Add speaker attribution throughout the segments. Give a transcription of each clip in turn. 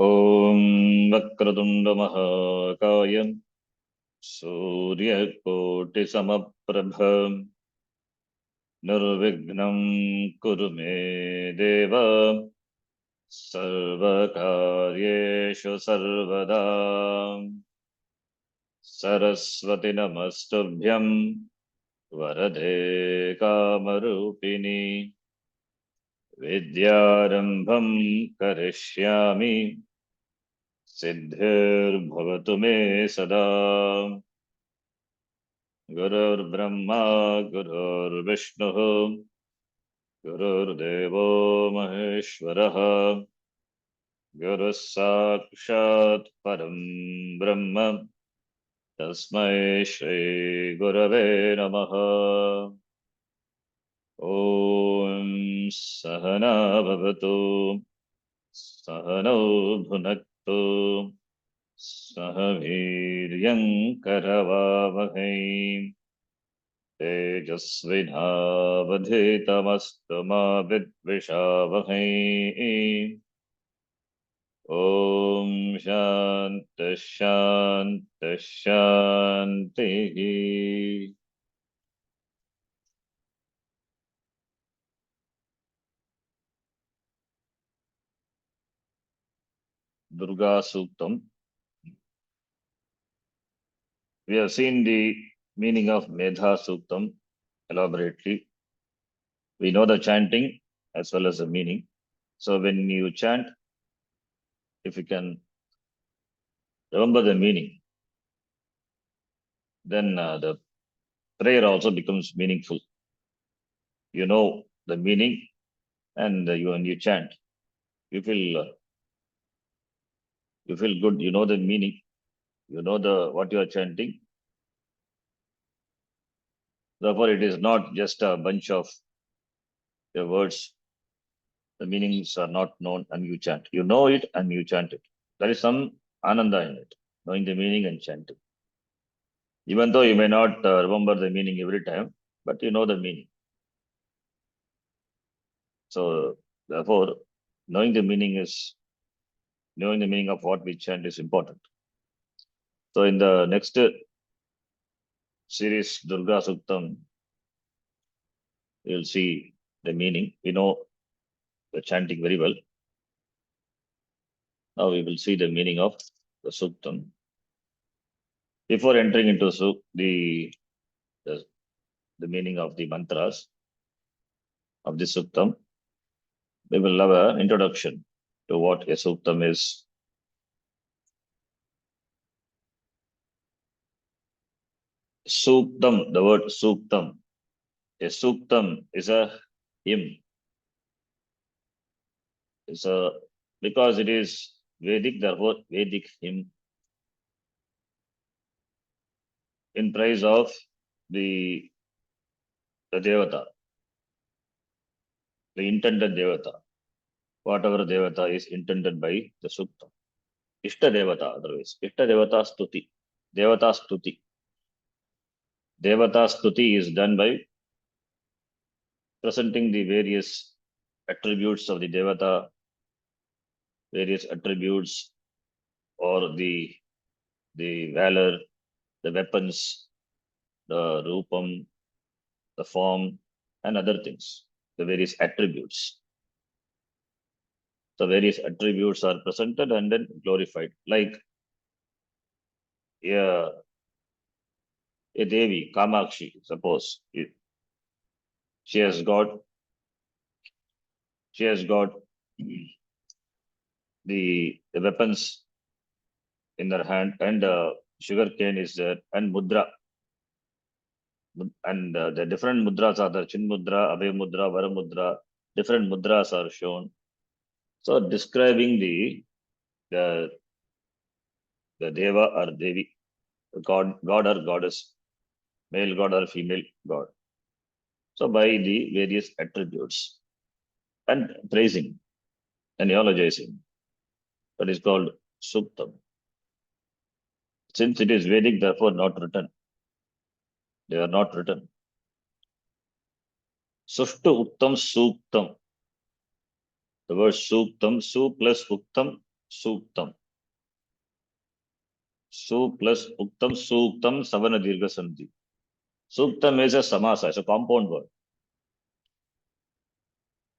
Speaker 1: ॐ वक्रतुण्डमहाकाय सूर्यकोटिसमप्रभ निर्विघ्नं कुरु मे देव सर्वकार्येषु सर्वदा। सरस्वती नमस्तुभ्यं वरदे कामरूपिणि विद्यारम्भं करिष्यामि सिद्धिर्भवतु मे सदा। गुरुर्ब्रह्मा गुरुर्विष्णुः गुरुर्देवो महेश्वरः गुरुः साक्षात् परं ब्रह्म तस्मै श्री गुरवे नमः। ॐ सहना भवतु सहनौ भुनक्तु सह वीर्यं करवावहै तेजस्विनावधीतमस्तु मा विद्विषावहै। ॐ शान्तिः शान्तिः शान्तिः। Durga Suktam. We have seen the meaning of Medha Suktam elaborately. We know the chanting as well as the meaning. So when you chant, if you can remember the meaning, then the prayer also becomes meaningful. You know the meaning, and when you chant, you feel good. You know the meaning. You know what you are chanting. Therefore, it is not just a bunch of the words. The meanings are not known, and you chant. You know it, and you chant it. There is some ananda in it, knowing the meaning and chanting. Even though you may not remember the meaning every time, but you know the meaning. So therefore, knowing the meaning of what we chant is important. So in the next series, Durga Suktam, you'll see the meaning. We know the chanting very well. Now we will see the meaning of the Suktam. Before entering into the meaning of the mantras of the Suktam, we will have an introduction to what a Suktam is. Suktam, the word Suktam. A Suktam is a hymn. Because it is Vedic, therefore Vedic hymn in praise of the Devata, the intended Devata, whatever Devata is intended by the Sukta. Ishta Devata, otherwise. Ishta Devata Stuti. Devata Stuti. Devata Stuti is done by presenting the various attributes of the Devata, various attributes or the valor, the weapons, the rupam, the form, and other things, the various attributes. The various attributes are presented and then glorified. Like a Devi, Kamakshi, suppose. She has got the weapons in her hand, and sugar cane is there, and mudra. And the different mudras are there. Chin mudra, Abhay mudra, Vara mudra. Different mudras are shown. So describing the Deva or Devi, God or goddess, male god or female god. So by the various attributes and praising and eulogizing, that is called Suktam. Since it is Vedic, therefore not written. They are not written. Sushtu Uttam Suktam. The word Suktam, Su plus Uktam Suktam. Su plus Uktam, Suktam, Savana Dirga Sandhi. Suktam is a samasa, it's a compound word.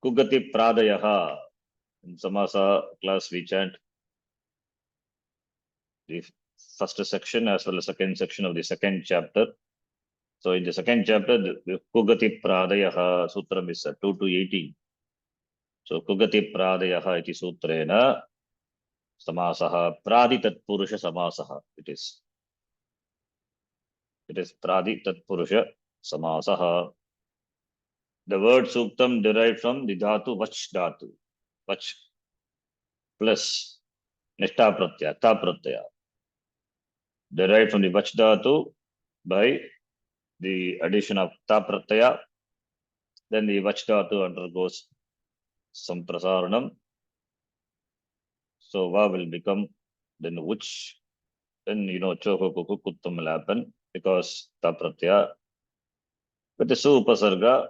Speaker 1: Kugati Pradayaha. In samasa class we chant the first section as well as second section of the second chapter. So in the second chapter, the Kugati Pradayaha Sutram is 2 to 18. So Kugati Pradayaha iti sutrena samasaha Pradi Tatpurusha samasaha. It is Pradi Tatpurusha samasaha. The word Suktam derived from the dhatu Vach dhatu. Vach plus Nishta Pratyaya, Ta Pratyaya. Derived from the Vach dhatu by the addition of Ta Pratyaya. Then the Vach dhatu undergoes some prasaranam. So Va will become then which, then Choko Kuku Kuttam will happen because Ta Pratyaya. With the Su Upasarga,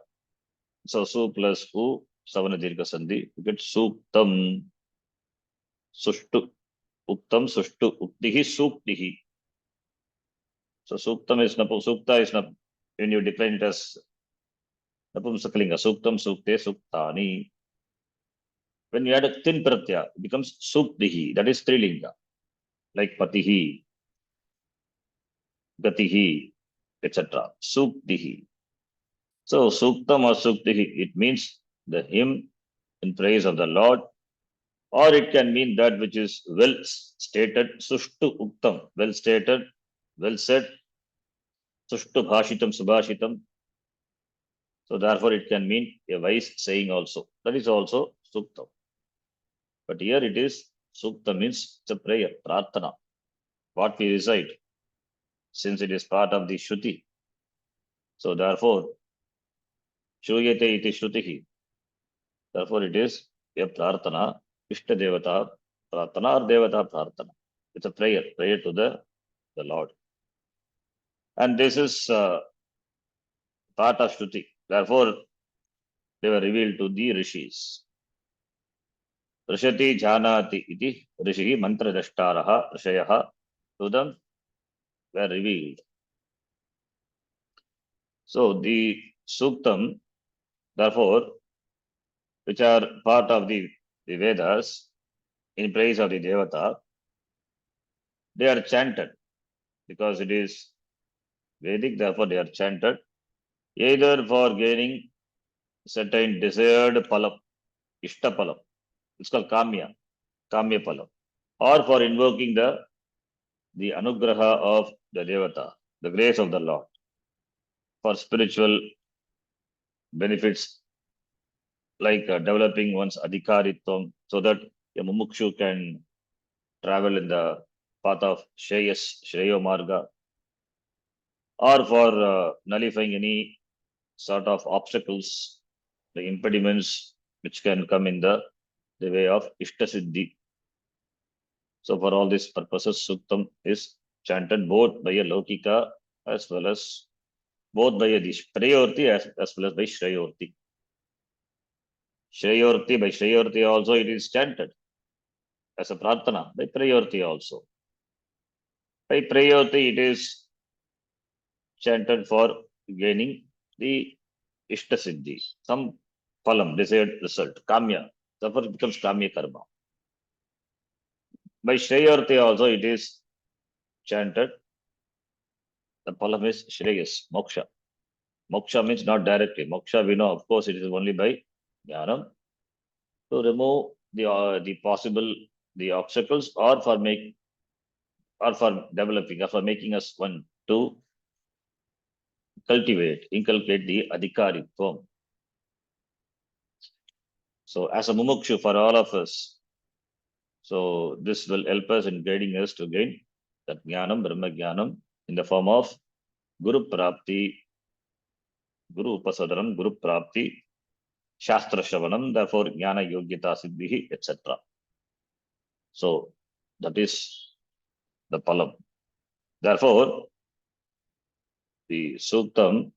Speaker 1: so Su plus U, Savana Dirga Sandhi, you get Suktam, Sushtu, Uttam, Sushtu, Uktihi, Suktihi. So Suktam is Sukta is when you decline it as Napumsakalinga, Suktam, Sukte, Suktani. When you add a thin pratyaya, it becomes Suktihi, that is Trilinga, like Patihi, Gatihi, etc. Suktihi. So Suktam or Suktihi, it means the hymn in praise of the Lord, or it can mean that which is well stated, Sushtu Uktam, well stated, well said, Sushtu Bhashitam, Subhashitam. So therefore it can mean a wise saying also. That is also Suktam. But here it is, Sukta means it's a prayer, Prarthana, what we recite, since it is part of the Shruti. So therefore, Shuyate iti Shrutihi. Therefore it is a Prarthana, Ishta Devata Prarthana or Devata Prarthana. It's a prayer to the Lord. And this is part of Shruti. Therefore, they were revealed to the Rishis. Rishati Janati iti Rishihi Mantra Dashtaraha Rishayaha, to them were revealed. So the Suktam, therefore, which are part of the Vedas in praise of the Devata, they are chanted because it is Vedic, therefore they are chanted either for gaining certain desired palam, Ishta palam, it's called Kamya palam, or for invoking the anugraha of the Devata, the grace of the Lord, for spiritual benefits like developing one's adhikaritvam so that a mumukshu can travel in the path of Shreyo Marga, or for nullifying any sort of obstacles, the impediments which can come in the way of Ishta Siddhi. So for all these purposes, Suktam is chanted both by a Lokika as well as both by a Shreyorti as well as by Shreyorti. By Shreyorti also it is chanted as a Prarthana, by Prayorti also. By Prayorti it is chanted for gaining the Ishta Siddhi, some phalam, desired result, Kamya. Therefore it becomes Kamya Karma. By Shreyorti also it is chanted. The phalam is Shreyas, Moksha. Moksha means not directly. Moksha we know, of course, it is only by Jnanam, to remove the possible obstacles, or for developing, or for making us one to inculcate the adhikaritvam. So as a mumukshu for all of us, so this will help us in guiding us to gain that jnanam, Brahma jnanam, in the form of Guru Prapti, Guru Upasadaram, Guru Prapti, Shastra Shravanam, therefore Jnana Yogyata Siddhihi, etc. So that is the palam. Therefore, the Suktam,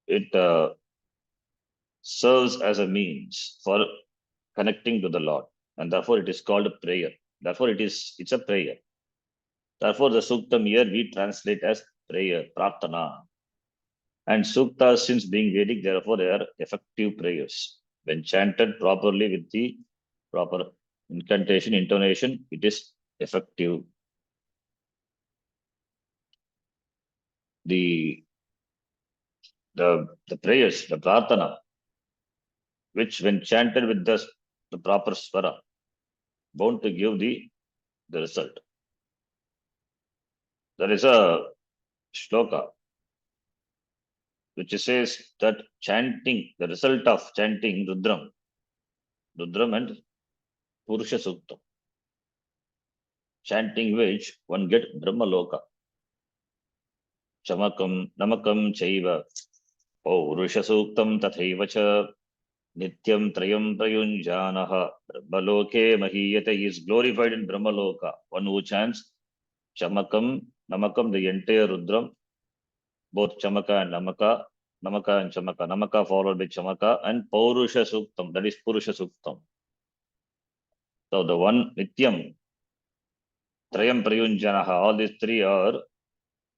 Speaker 1: it serves as a means for connecting to the Lord, and therefore it is called a prayer. Therefore, it's a prayer. Therefore, the Suktam here we translate as prayer, Pratana. And Suktas, since being Vedic, therefore they are effective prayers. When chanted properly with the proper incantation, intonation, it is effective. The the prayers, the Pratana, which when chanted with the proper swara, bound to give the result. There is a shloka which says that chanting, the result of chanting Rudram and Purusha Suktam, chanting which one get Brahma Loka, Chamakam, Namakam Chaiva, Purusha Suktam Tathaiva Cha, Nityam Trayam Prayunjanaha, Brahmaloke Mahiyate is glorified in Brahmaloka. One who chants Chamakam, Namakam, the entire Rudram, both Chamaka and Namaka, Namaka and Chamaka, Namaka followed by Chamaka, and Purusha Suktam, that is Purusha Suktam. So the one Nityam, Trayam Prayunjanaha, all these three are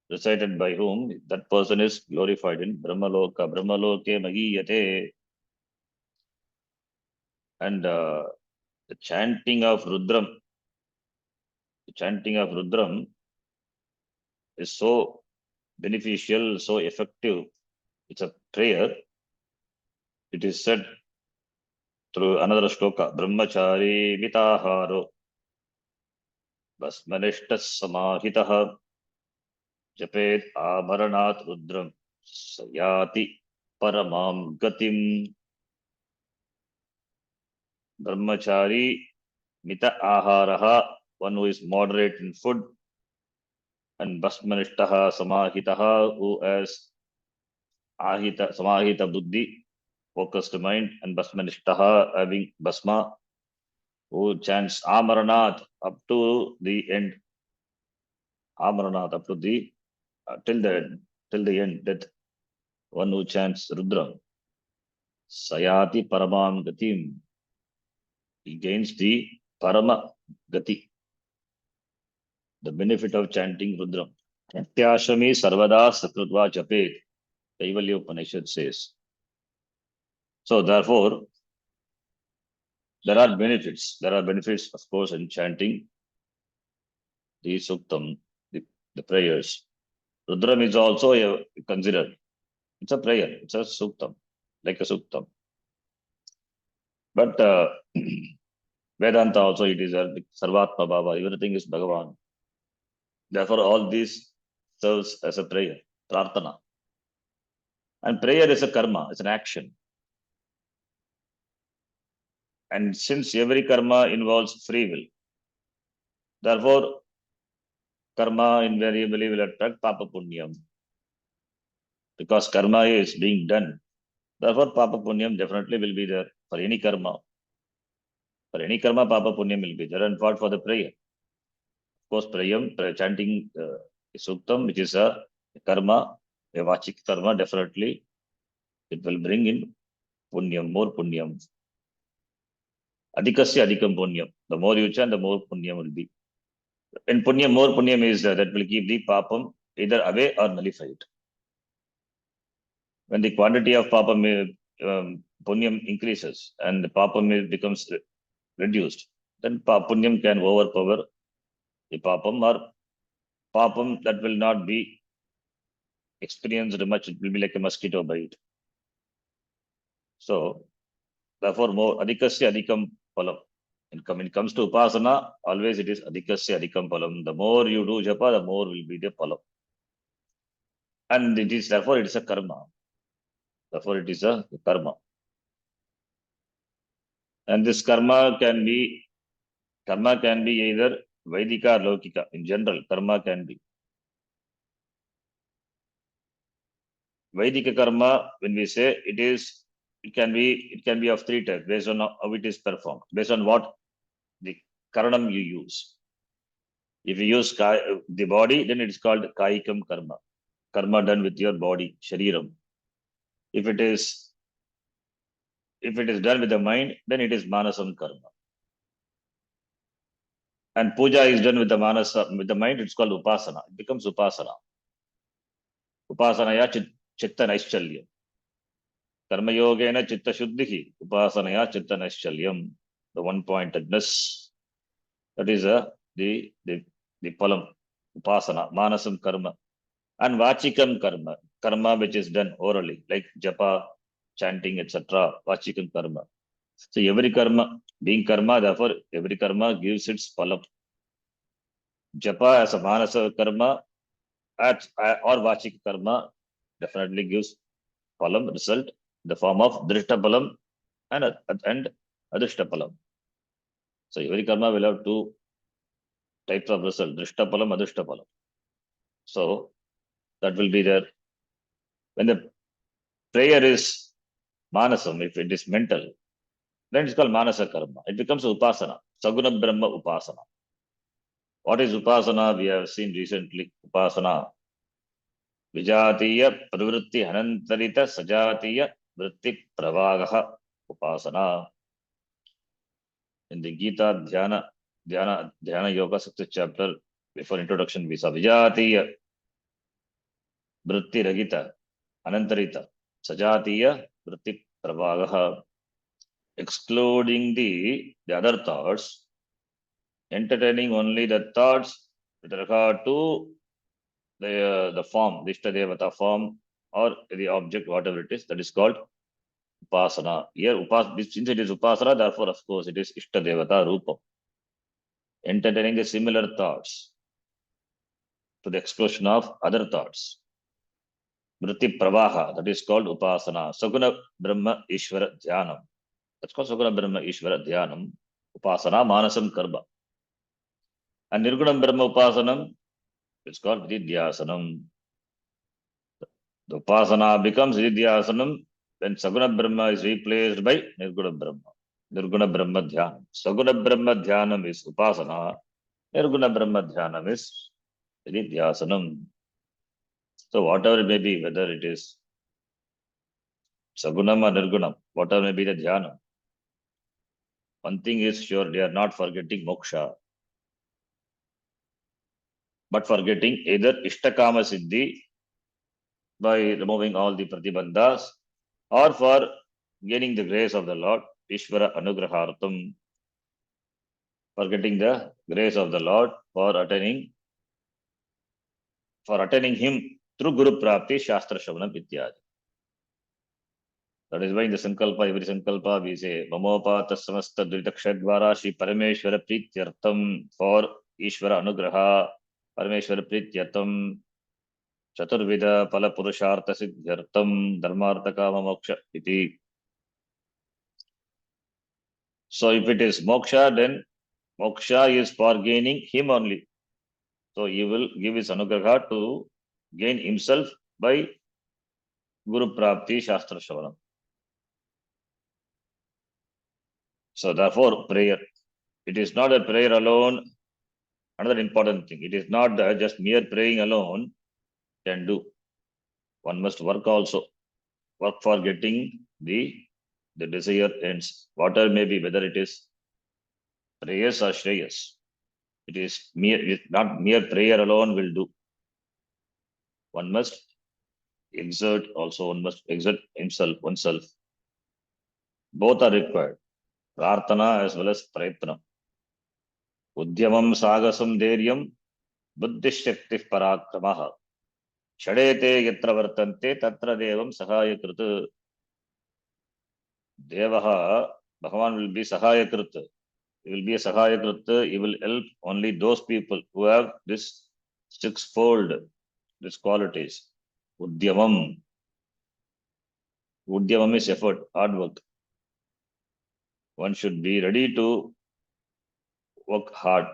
Speaker 1: recited by whom? That person is glorified in Brahmaloka, Brahmaloke Mahiyate. And the chanting of Rudram, is so beneficial, so effective. It's a prayer. It is said through another shloka, Brahmachari Vitaharo Basmanishtas Samahitaha Japet Abharanat Rudram Sayati Paramam Gatim. Brahmachari Mita Aharaha, one who is moderate in food, and Basmanishtaha Samahitaha, who has Ahita Samahita Buddhi, focused mind, and Basmanishtaha, having Basma, who chants Amaranath up to the end. Amaranath up to the till the end, that one who chants Rudram. Sayati Paramam Gatim. He gains the Parama Gati, the benefit of chanting Rudram. Pratyashami Sarvada Sakrutva Japet, Kaivalya Upanishad says. So therefore, there are benefits. There are benefits, of course, in chanting the Suktam, the prayers. Rudram is also considered. It's a prayer. It's a Suktam, like a Suktam. But Vedanta also, it is a Sarvatma Bhava. Everything is Bhagavan. Therefore, all these serves as a prayer, Prarthana. And prayer is a karma, it's an action. And since every karma involves free will, therefore, karma invariably will attract Papa Punyam. Because karma is being done. Therefore, Papa Punyam definitely will be there for any karma. For any karma, Papa Punyam will be there. And what for the prayer? Of course, chanting Suktam, which is a karma, a vachik karma, definitely it will bring in Punyam, more Punyam. Adhikasya adhikam Punyam. The more you chant, the more Punyam will be. And Punyam, more Punyam is that will keep the Papam either away or nullified. When the quantity of Papam, Punyam increases and the Papam becomes reduced, then Punyam can overpower the Papam, or Papam that will not be experienced much. It will be like a mosquito bite. So, therefore, more adhikasya adhikam palam. When it comes to upasana, always it is adhikasya adhikam palam. The more you do japa, the more will be the palam. And it is therefore it is a karma. Therefore, it is a karma. And this karma can be either Vaidika or Laukika. In general, karma can be. Vaidika karma, when we say it can be of three types based on how it is performed, based on what the karanam you use. If you use the body, then it is called kaikam karma done with your body, shariram. If it is done with the mind, then it is manasam karma. And puja is done with the manasa, with the mind, it's called upasana. It becomes upasana. Upasanaya chitta naischalyam. Karma yogena chitta shuddhihi. Upasanaya chitta naischalyam. The one pointedness. That is the palam. Upasana, manasam karma. And vachikam karma. Karma which is done orally, like japa, chanting, etc. Vachikam karma. So every karma, being karma, therefore every karma gives its palam. Japa as a manasa karma or vachik karma definitely gives palam result in the form of drishta palam and adrishta palam. So every karma will have two types of result, drishta palam, adrishta palam. So that will be there. When the prayer is manasam, if it is mental, then it's called manasa karma. It becomes upasana, saguna brahma upasana. What is upasana? We have seen recently. Upasana विजातीय प्रवृत्ति अनंतरित सजातीय वृत्ति प्रवागः उपासना. In the Gita Dhyana Yoga 6th chapter, before introduction, we saw vijatiya vritti ragita anantarita sajatiya vritti pravagaha, excluding the other thoughts, entertaining only the thoughts with regard to the form, the Ishtadevata form or the object, whatever it is, that is called upasana. Here, since it is upasana, therefore, of course, it is Ishtadevata Rupa. Entertaining the similar thoughts to the exclusion of other thoughts. Vritti Pravaha, that is called upasana. Saguna Brahma Ishvara Dhyanam. That's called Saguna Brahma Ishvara Dhyanam. Upasana Manasam Karma. And Nirgunam Brahma Upasanam, it's called Vidyasanam. The upasana becomes Vidyasanam when Saguna Brahma is replaced by Nirguna Brahma. Nirguna Brahma Dhyanam. Saguna Brahma Dhyanam is upasana. Nirguna Brahma Dhyanam is Vidyasanam. So whatever it may be, whether it is Sagunam or Nirgunam, whatever may be the Dhyanam, one thing is sure, they are not forgetting moksha, but forgetting either Ishtakama Siddhi by removing all the Pratibandhas, or for gaining the grace of the Lord, Ishvara Anugrahartam, forgetting the grace of the Lord for attaining him through Guru Prapti, Shastra Shravanam Ityadi. That is why in the Sankalpa, every Sankalpa, we say, Mamopata Samasta Duritakshadvara Shri Parameshwara Prityartam, for Ishvara Anugraha, Parameshwara Prityartam, Chaturvida Pala Purushartha Siddhyartam, Dharmartha Kama Moksha Iti. So if it is moksha, then moksha is for gaining him only. So he will give his anugraha to gain himself by Guru Prapti Shastra Shravanam. So therefore, prayer. It is not a prayer alone. Another important thing. It is not just mere praying alone can do. One must work also. Work for getting the desired ends. Whatever may be, whether it is prayers or shreyas. It is not mere prayer alone will do. One must exert also, one must exert oneself. Both are required. Prarthana as well as prayatna. Udyamam sagasam dheryam buddhishakti parakramaha. Shadete yatra vartante tatra devam sahayakrit. Devaha, Bhagavan will be sahayakrit. He will be a sahayakrit. He will help only those people who have this sixfold, these qualities. Udyamam. Udyamam is effort, hard work. One should be ready to work hard.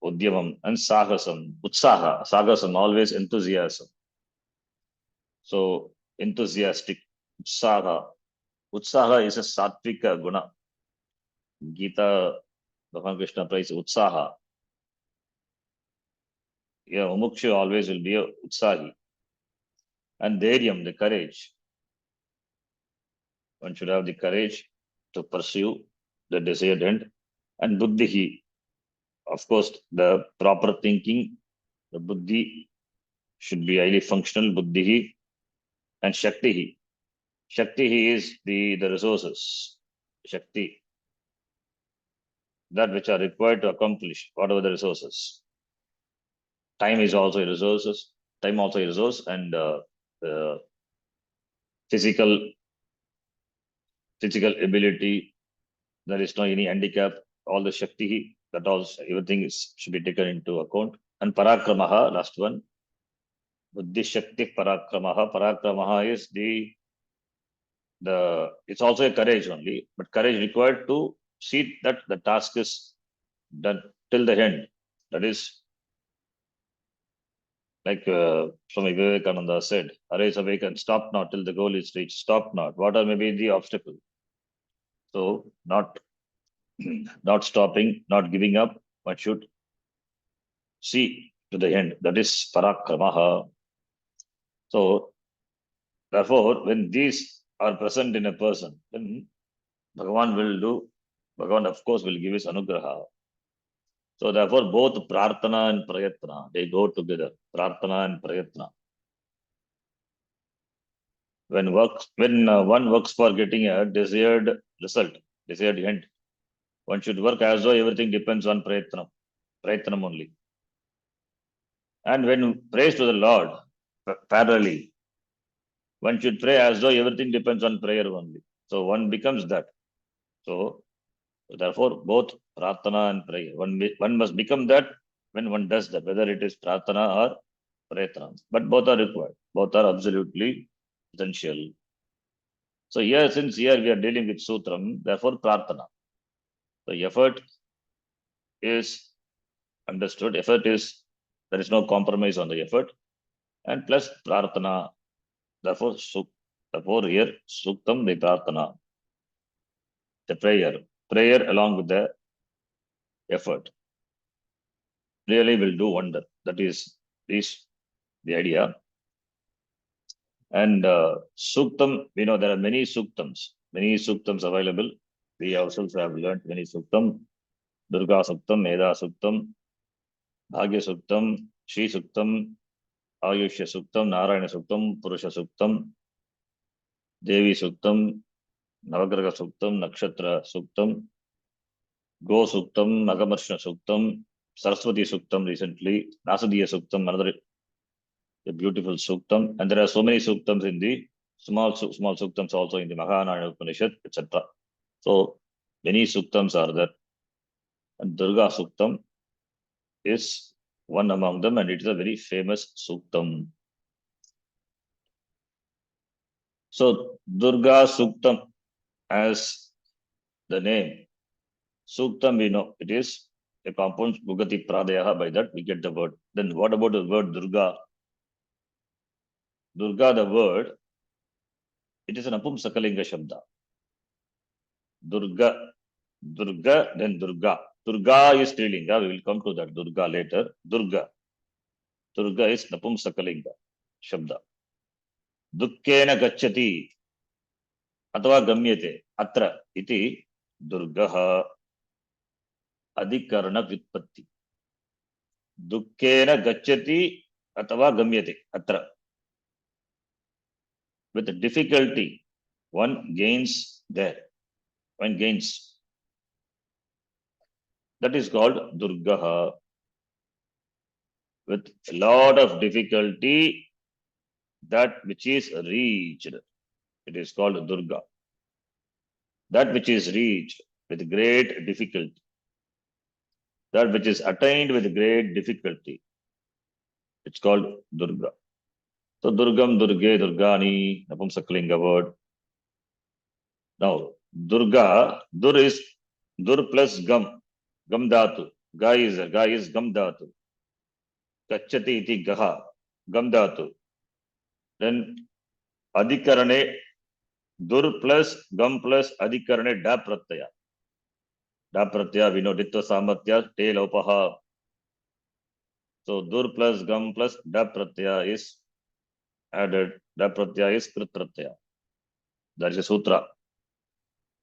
Speaker 1: Udyamam and Sahasam. Utsaha. Sagasam, always enthusiasm. So, enthusiastic. Utsaha. Utsaha is a sattvika guna. Gita, Bhagavan Krishna prays Utsaha. Yeah, Mumukshu always will be a Utsahi. And Dairyam, the courage. One should have the courage to pursue the desired end. And Buddhihi, Of course, the proper thinking, the buddhi should be highly functional, buddhi and shakti. Shakti is the resources. Shakti, that which are required to accomplish whatever the resources. Time is also a resources. Time also a resource, and physical ability. There is no any handicap. All the shakti, that also everything should be taken into account. And parakramaha, last one. Buddhi shakti parakramaha. Parakramaha is it's also a courage only, but courage required to see that the task is done till the end. That is like Swami Vivekananda said, arise, awake, and stop not till the goal is reached. Stop not. What are maybe the obstacle? So not not stopping, not giving up, but should see to the end. That is parakramaha. So therefore, when these are present in a person, then Bhagavan will do, Bhagavan of course will give his anugraha. So therefore, both prarthana and prayatna, they go together. Prarthana and prayatna. When one works for getting a desired result, desired end, one should work as though everything depends on prayatnam only. And when prays to the Lord parallelly, one should pray as though everything depends on prayer only. So one becomes that. So therefore, both prarthana and prayer, one must become that when one does that, whether it is prarthana or prayatna. But both are required. Both are absolutely essential. So here, since here we are dealing with sutram, therefore prarthana. The effort is understood. Effort is, there is no compromise on the effort. And plus prarthana. Therefore, here suktam, the prarthana, the prayer along with the effort really will do wonder. That is the idea. And suktam, we know there are many suktams available. We ourselves have learned many suktam. Durga Suktam, Meda Suktam, Bhagya Suktam, Shri Suktam, Ayushya Suktam, Narayana Suktam, Purusha Suktam, Devi Suktam, Navagraha Suktam, Nakshatra Suktam, Go Suktam, Agamarshna Suktam, Saraswati Suktam recently, Nasadiya Suktam, another a beautiful Suktam. And there are so many Suktams in the small Suktams also in the Mahanayana Upanishad, etc. So many Suktams are there. And Durga Suktam is one among them, and it is a very famous Suktam. So Durga Suktam, as the name, Suktam we know it is a compound Bhugati Pradayaha, by that we get the word. Then what about the word Durga? Durga, the word, it is an Apumsakalinga Shabda. Durga, then Durga. Durga is Strilinga, we will come to that Durga later. Durga is Napumsakalinga Shabda. Dukkena Gacchati Atava Gamyate Atra iti Durgaha Adhikarana Vyutpatti. Dukkena Gacchati Atava Gamyate Atra. With difficulty, one gains there. One gains. That is called Durgaha. With a lot of difficulty, that which is reached, it is called Durga. That which is reached with great difficulty, that which is attained with great difficulty, it's called Durga. So Durgam, Durge, Durgani, Napumsakalinga word. Now, Durga, Dur plus Gam Dhatu. Ga is Gam Dhatu. Gacchati iti Gaha, Gam Dhatu. Then Adhikarane, Dur plus Gam plus Adhikarane Da Pratyaya. Da Pratyaya, we know Ditva Samatya, Te Lopaha. So Dur plus Gam plus Da Pratyaya is added. Da Pratyaya is Krit Pratyaya. That is a sutra.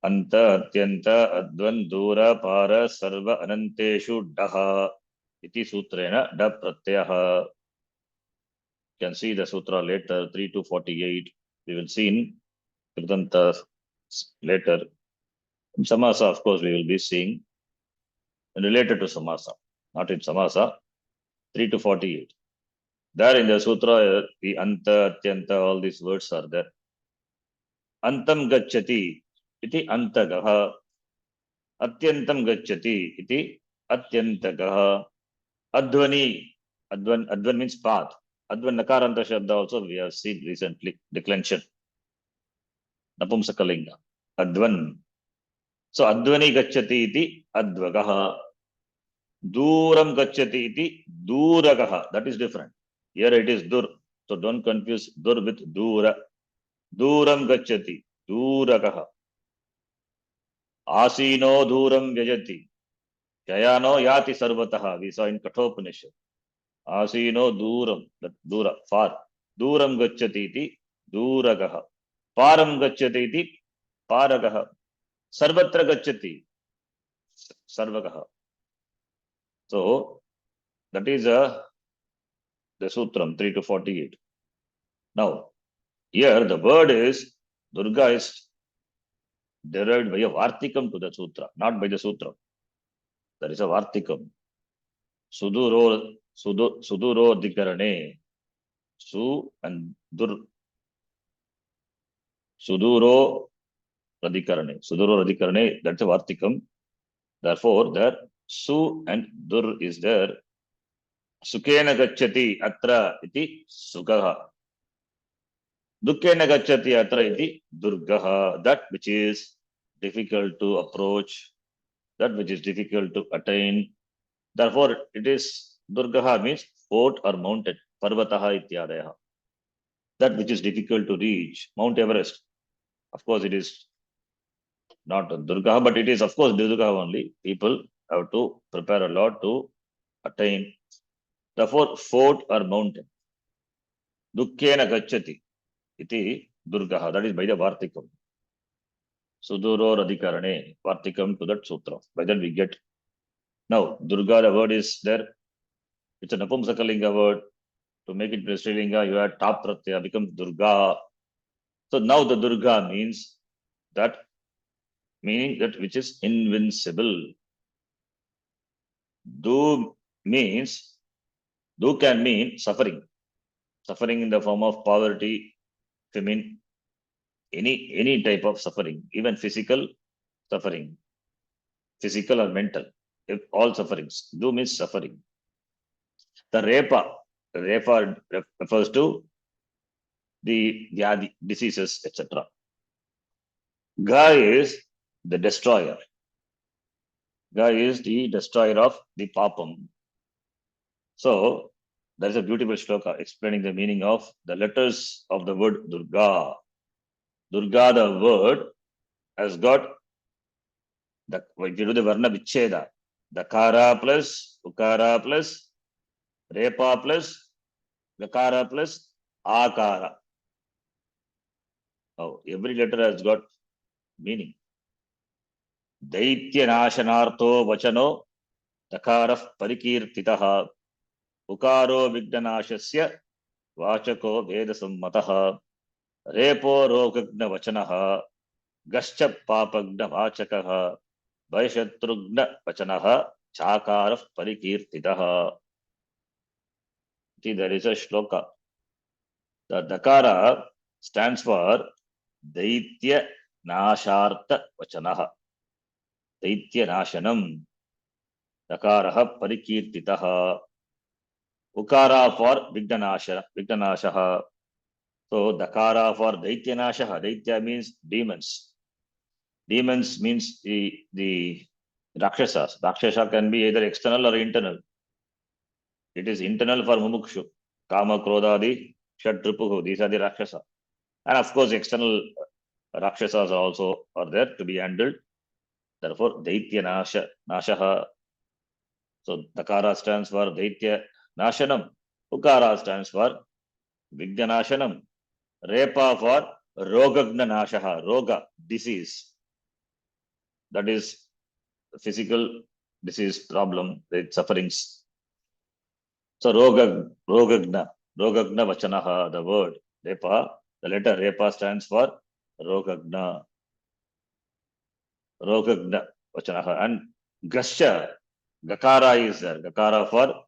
Speaker 1: anta, atyanta, advan, dura, para, sarva, ananteshu, daha. Iti sutrena da pratyaha. You can see the sutra later, 3 to 48. We will see in Kridanta later. In Samasa, of course, we will be seeing related to Samasa, not in Samasa, 3 to 48. There in the sutra, the anta, atyanta, all these words are there. Antam gacchati, iti antagaha. Atyantam gacchati, iti atyantagaha. Advani, advan means path. Advan nakaranta shabda also we have seen recently, declension. Napumsakalinga. Advan. So advani gacchati iti advagaha. Duram gacchati iti duragaha. That is different. Here it is dur. So don't confuse dur with dura. Duram gacchati. Duragaha. Asino duram vyajati. Jayano yati sarvataha. We saw in Kathopanishad. Asino duram. That dura. Far. Duram gacchati iti duragaha. Param gacchati iti paragaha. Sarvatra gacchati. Sarvagaha. So that is the sutram 3 to 48. Now, here the word is Durga is derived by a Vartikam to the sutra, not by the sutra. There is a Vartikam. Suduro dikarane. Su and Dur. Suduro radikarane. Suduro radikarane, that's a Vartikam. Therefore, there Su and Dur is there. Sukena gacchati atra iti sugaha. Dukkena gacchati atra iti durgaha. That which is difficult to approach, that which is difficult to attain. Therefore, it is durgaha means fort or mountain. Parvataha ityadayaha. That which is difficult to reach. Mount Everest. Of course, it is not durgaha, but it is, of course, durgaha only. People have to prepare a lot to attain. Therefore, fort or mountain. Dukkena gacchati iti durgaha. That is by the Vartikam. Suduro radikarane. Vartikam to that sutra. By that we get. Now, Durga, the word is there. It's a Napumsakalinga word. To make it Strilinga, you add Tap Pratyaya, becomes Durga. So now the Durga means that, meaning that which is invincible. Do means, do can mean suffering. Suffering in the form of poverty, famine, any type of suffering, even physical suffering, physical or mental, if all sufferings. Do means suffering. The repa refers to the diseases, etc. Ga is the destroyer. Ga is the destroyer of the papam. So there is a beautiful shloka explaining the meaning of the letters of the word Durga. Durga, the word, has got the, if you do the Varna Vicheda, Dakara plus, Ukara plus, Repa plus, Gakara plus, Akara. Now, every letter has got meaning. Daitya Nashanartho Vachano, Dakara Parikirtitaha, Ukaro Vignanashasya, Vachako Veda Sammataha, Repo Rogagna Vachanaha, Gascha Papagna Vachakaha, Vaishatrugna Vachanaha, Chakara Parikirtitaha. See, there is a shloka. The Dakara stands for Daitya Nashartha Vachanaha. Daitya Nashanam. Dakaraha Parikirtitaha. Ukara for Vignanashaha. So Dakara for Daitya Nashaha. Daitya means demons. Demons means the Rakshasas. Rakshasa can be either external or internal. It is internal for Mumukshu. Kama, Krodadi, Shadrupuhu. These are the Rakshasa. And of course, external Rakshasas also are there to be handled. Therefore, Daitya Nashaha. So Dakara stands for Daitya Nashanam. Ukara stands for Vignanashanam. Repa for Rogagna Nashaha. Roga, disease. That is physical disease problem, the sufferings. So rogagna vachanaha, the word repa, the letter repa stands for rogagna vachanaha, and gasya, gakara is there, gakara for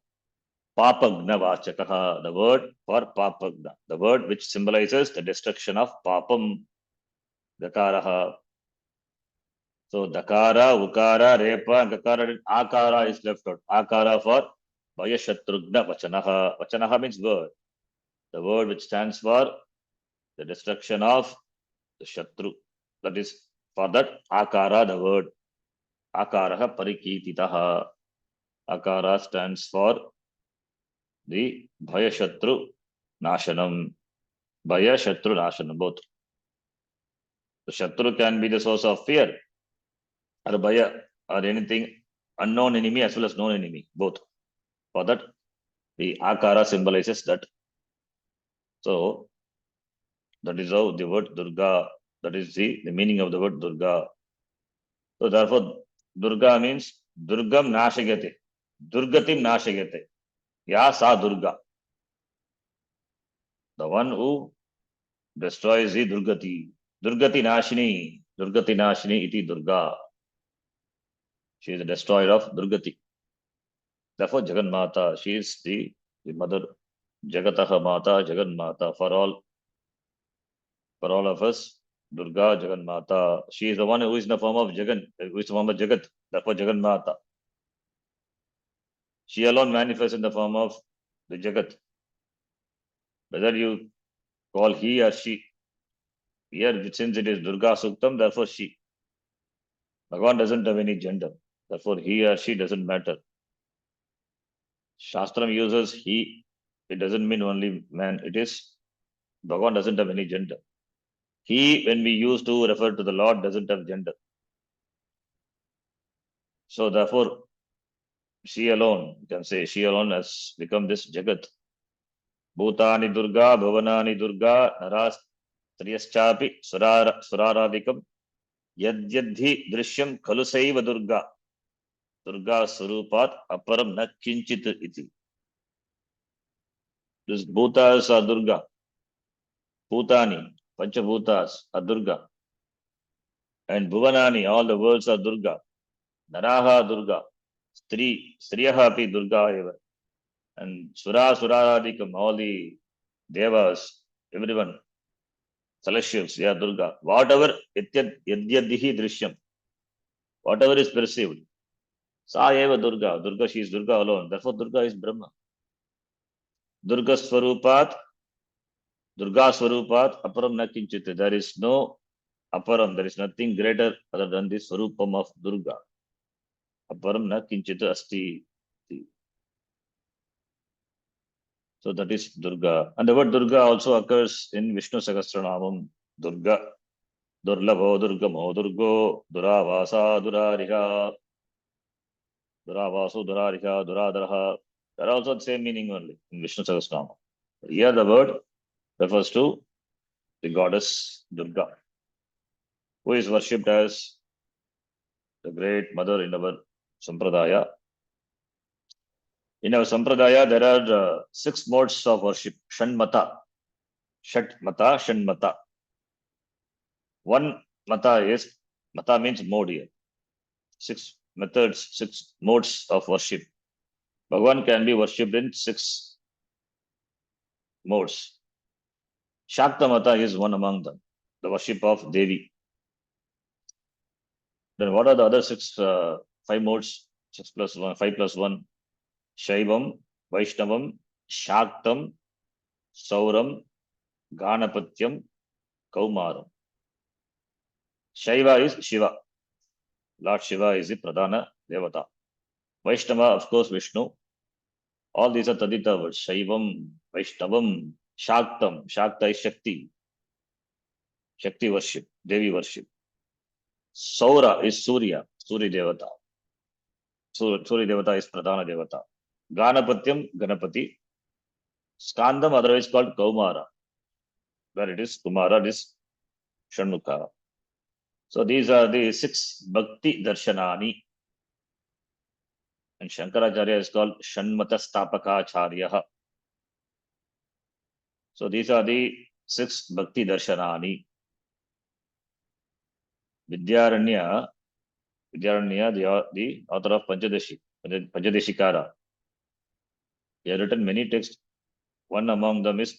Speaker 1: papagna vachakaha, the word for papagna, the word which symbolizes the destruction of papam, gakaraha. So dakara, ukara, repa, gakara, akara is left out. Akara for vayashatrugna vachanaha. Vachanaha means word. The word which stands for the destruction of the shatru. That is for that akara, the word. Akaraha parikititaha. Akara stands for the bhayashatru nashanam. Bhayashatru nashanam, both. The shatru can be the source of fear, or bhaya, or anything unknown enemy as well as known enemy, both. For that, the akara symbolizes that. So that is how the word Durga, that is the meaning of the word Durga. So therefore, Durga means Durgam Nashagate. Durgatim Nashagate. Ya sa Durga. The one who destroys the Durgati. Durgati Nashini. Durgati Nashini iti Durga. She is the destroyer of Durgati. Therefore, Jagan Mata, she is the mother. Jagataha Mata, Jagan Mata, for all of us. Durga Jagan Mata. She is the one who is in the form of Jagan, who is the form of Jagat. Therefore, Jagan Mata. She alone manifests in the form of the Jagat. Whether you call he or she, here since it is Durga Suktam, therefore she. Bhagavan doesn't have any gender. Therefore, he or she doesn't matter. Shastram uses he. It doesn't mean only man. It is Bhagavan doesn't have any gender. He, when we use to refer to the Lord, doesn't have gender. So therefore, she alone, you can say she alone has become this Jagat. Bhutani Durga, Bhavanani Durga, Naras Triyaschapi, Suraradikam, Yadyadhi Drishyam Kalusaiva Durga. Durga Surupat Aparam Na Kinchit Iti. This Bhutas are Durga. Bhutani, Panchabhutas are Durga. And Bhuvanani, all the worlds are Durga. Naraha Durga. Striyaha api Durga eva. And Suraradikam, all the Devas, everyone, celestials, they are Durga. Whatever Yadyadhi Drishyam, whatever is perceived, Sa eva Durga. Durga, she is Durga alone. Therefore, Durga is Brahma. Durga Swarupat, Aparam na kinchit. There is no Aparam, there is nothing greater other than the Swarupam of Durga. Aparam na kinchit asti. So that is Durga. And the word Durga also occurs in Vishnu Sahasranamam. Durga, Durlabho, Durgamo, Durgo, Duravasa, Durariha, Duravasu, Durariha, Duradaraha. They are also the same meaning only in Vishnu Sahasranamam. Here the word refers to the goddess Durga, who is worshipped as the great mother in our Sampradaya. In our Sampradaya, there are 6 modes of worship. Shanmata. Shatmata, Shanmata. One mata is, mata means mode here. 6 methods, 6 modes of worship. Bhagavan can be worshipped in 6 modes. Shakta mata is one among them, the worship of Devi. Then what are the other 5 modes? 6 plus 1, 5 plus 1. Shaivam, Vaishnavam, Shaktam, Sauram, Ganapatyam, Kaumaram. Shaiva is Shiva. Lord Shiva is the Pradhana Devata. Vaishnava, of course, Vishnu. All these are Tadita words. Shaivam, Vaishnavam, Shaktam. Shakta is Shakti. Shakti worship, Devi worship. Saura is Surya, Surya Devata. Surya Devata is Pradhana Devata. Ganapatyam, Ganapati. Skandam, otherwise called Kaumara. Where it is Kumara, it is Shanmukha. So these are the 6 Bhakti Darshanani. And Shankaracharya is called Shanmata Stapakacharya. So these are the 6 Bhakti Darshanani. Vidyaranya, the author of Panchadeshikara. He has written many texts. One among them is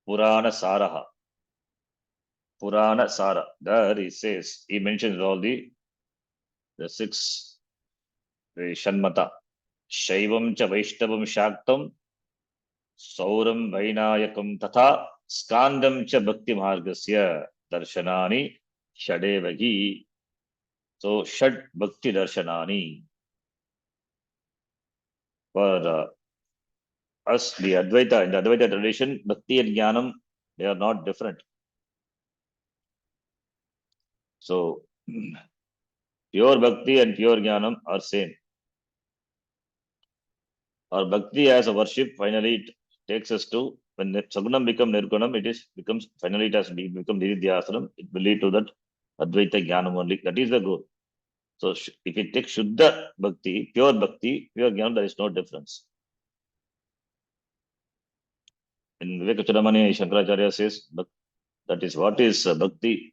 Speaker 1: Purana Saraha. Purana Sara. There he says, he mentions all the 6 Shanmata. Shaivam cha Vaishnavam Shaktam, Sauram Vainayakam Tatha, Skandam cha Bhakti Margasya, Darshanani, Shadevagi. So, Shad Bhakti Darshanani. For us, the Advaita, in the Advaita tradition, Bhakti and Jnanam, they are not different. So, pure Bhakti and pure Jnanam are same. Our Bhakti as a worship, finally it takes us to, when Sagunam becomes Nirgunam, becomes, finally it has become Nididhyasanam, it will lead to that Advaita Jnanam only. That is the goal. So, if you take Shuddha Bhakti, pure Jnanam, there is no difference. In Vivekachudamani, Shankaracharya says, that is what is Bhakti.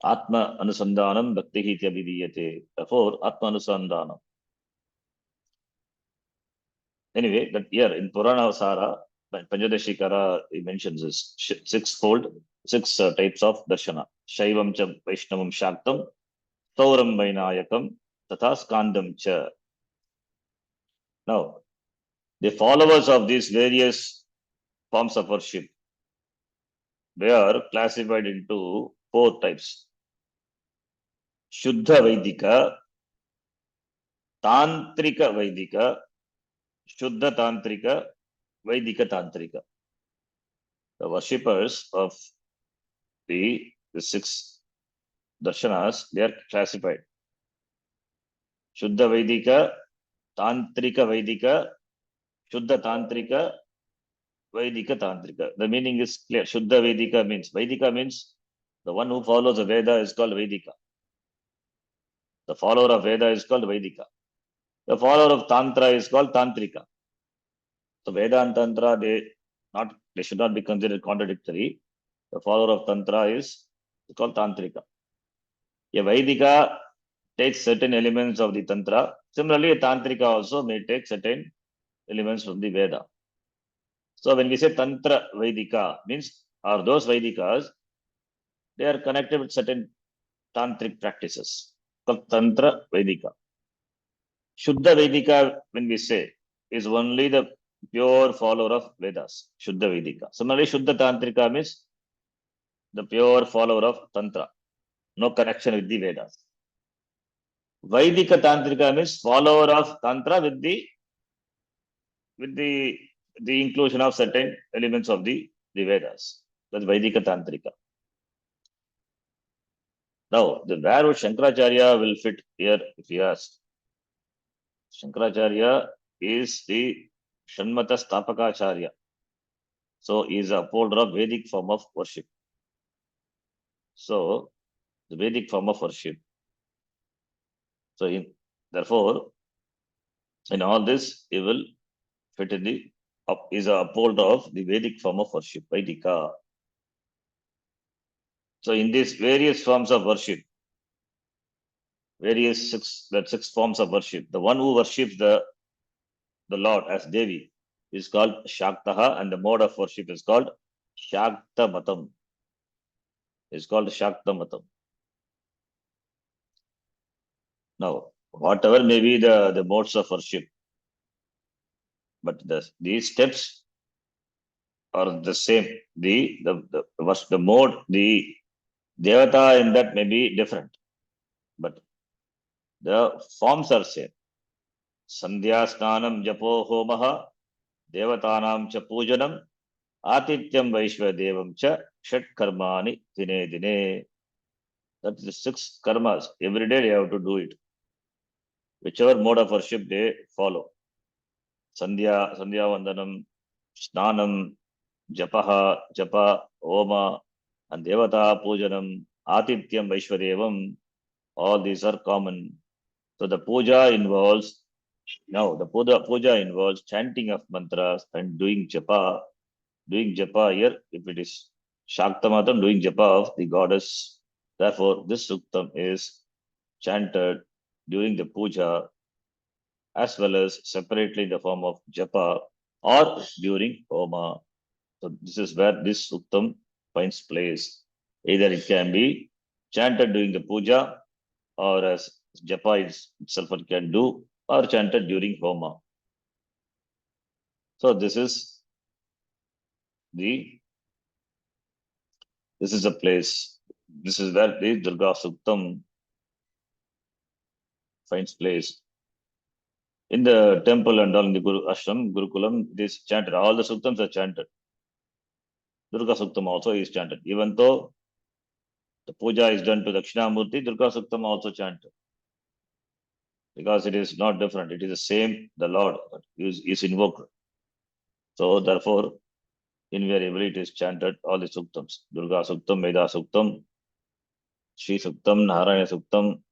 Speaker 1: Atma Anusandhanam Bhakti Hitya Vidiyate. Therefore, Atma Anusandhanam. Anyway, that here in Purana Sara, Panchadeshikara, he mentions this 6-fold, 6 types of darshana. Shaivam cha Vaishnavam Shaktam, Tauram Vainayakam, Tatha Skandam cha. Now, the followers of these various forms of worship, they are classified into 4 types. Shuddha Vaidika, Tantrika Vaidika, Shuddha Tantrika, Vaidika Tantrika. The worshippers of the 6 darshanas, they are classified. Shuddha Vaidika, Tantrika Vaidika, Shuddha Tantrika, Vaidika Tantrika. The meaning is clear. Shuddha Vaidika means the one who follows the Veda is called Vaidika. The follower of Veda is called Vaidika. The follower of Tantra is called Tantrika. So Veda and Tantra, they should not be considered contradictory. The follower of Tantra is called Tantrika. A Vaidika takes certain elements of the Tantra. Similarly, a Tantrika also may take certain elements from the Veda. So when we say Tantra Vaidika, means are those Vaidikas, they are connected with certain Tantric practices called Tantra Vaidika. Shuddha Vaidika, when we say, is only the pure follower of Vedas, Shuddha Vaidika. Similarly, Shuddha Tantrika means the pure follower of Tantra, no connection with the Vedas. Vaidika Tantrika means follower of Tantra with the inclusion of certain elements of the Vedas. That's Vaidika Tantrika. Now, where would Shankaracharya will fit here, if you ask? Shankaracharya is the Shanmata Stapakacharya. So, he is a upholder of Vedic form of worship. So, the Vedic form of worship. So, therefore, in all this, he will fit in is a upholder of the Vedic form of worship, Vedika. So, in these various forms of worship, various 6 forms of worship, the one who worships the Lord as Devi is called Shaktaha, and the mode of worship is called Shakta Matam. It's called Shakta Matam. Now, whatever may be the modes of worship, but these steps are the same. The mode, the Devata in that may be different, but the forms are same. Sandhya Snanam Japo Homaha, Devatanam Cha Pujanam, Atityam Vaishvadevam Cha, Shat Karmani Dine Dine. That's the 6 karmas. Every day they have to do it. Whichever mode of worship they follow. Sandhya Vandanam, Snanam, Japa, Oma, and Devata Pujanam, Atityam Vaishwadevam, all these are common. So the puja involves, now the puja involves chanting of mantras and doing japa. Doing japa here, if it is Shaktamatam, doing japa of the goddess. Therefore, this suktam is chanted during the puja as well as separately in the form of japa or during homa. So this is where this suktam finds place. Either it can be chanted during the puja or as japa itself it can do or chanted during homa. So this is the a place. This is where the Durga Suktam finds place. In the temple and all in the Guru Ashram, Gurukulam, it is chanted. All the Suktams are chanted. Durga Suktam also is chanted. Even though the puja is done to Dakshinamurti, Durga Suktam also chanted. Because it is not different. It is the same, the Lord is invoked. So therefore, invariably it is chanted, all the Suktams. Durga Suktam, Meda Suktam, Shri Suktam, Narayana Suktam,